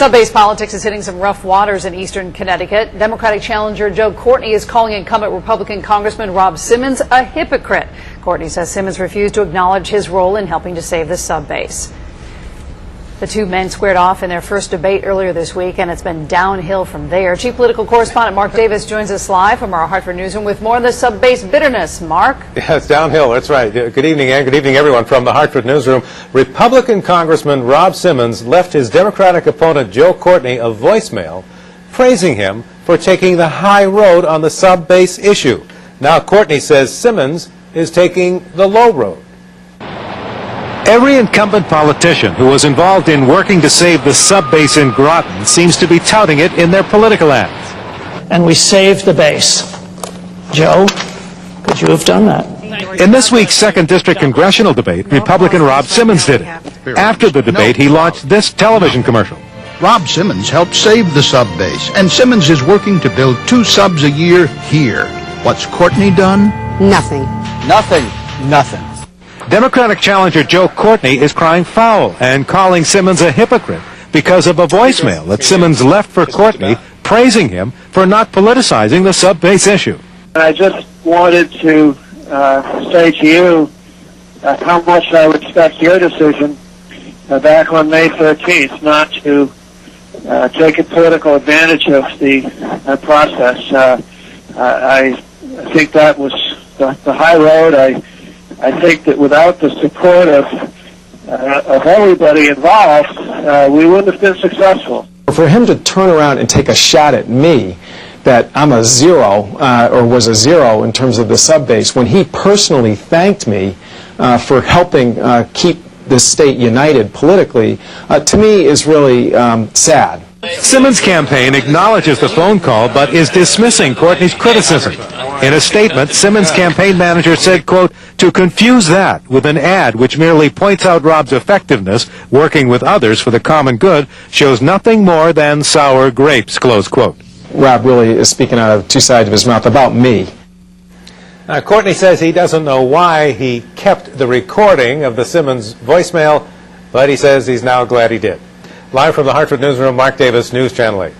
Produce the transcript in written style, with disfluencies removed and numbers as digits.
Sub-base politics is hitting some rough waters in eastern Connecticut. Democratic challenger Joe Courtney is calling incumbent Republican Congressman Rob Simmons a hypocrite. Courtney says Simmons refused to acknowledge his role in helping to save the sub-base. The two men squared off in their first debate earlier this week, and it's been downhill from there. Chief political correspondent Mark Davis joins us live from our Hartford newsroom with more of the sub-base bitterness. Mark? Yeah, it's downhill. That's right. Good evening, Ann. Good evening, everyone, from the Hartford newsroom. Republican Congressman Rob Simmons left his Democratic opponent Joe Courtney a voicemail praising him for taking the high road on the sub-base issue. Now Courtney says Simmons is taking the low road. Every incumbent politician who was involved in working to save the sub-base in Groton seems to be touting it in their political ads. And we saved the base. Joe, could you have done that? In this week's 2nd District congressional debate, Republican Rob Simmons did it. After the debate, he launched this television commercial. Rob Simmons helped save the sub-base, and Simmons is working to build 2 subs a year here. What's Courtney done? Nothing. Nothing. Nothing. Democratic challenger Joe Courtney is crying foul and calling Simmons a hypocrite because of a voicemail that Simmons left for Courtney praising him for not politicizing the sub-base issue. I just wanted to say to you how much I respect your decision back on May 13th not to take a political advantage of the process. I think that was the high road. I think that without the support of everybody involved, we wouldn't have been successful. For him to turn around and take a shot at me that I'm a zero or was a zero in terms of the sub-base when he personally thanked me for helping keep this state united politically, to me is really sad. Simmons' campaign acknowledges the phone call but is dismissing Courtney's criticism. In a statement, Simmons' campaign manager said, quote, to confuse that with an ad which merely points out Rob's effectiveness working with others for the common good shows nothing more than sour grapes, close quote. Rob really is speaking out of 2 sides of his mouth about me. Courtney says he doesn't know why he kept the recording of the Simmons voicemail, but he says he's now glad he did. Live from the Hartford newsroom, Mark Davis, News Channel 8.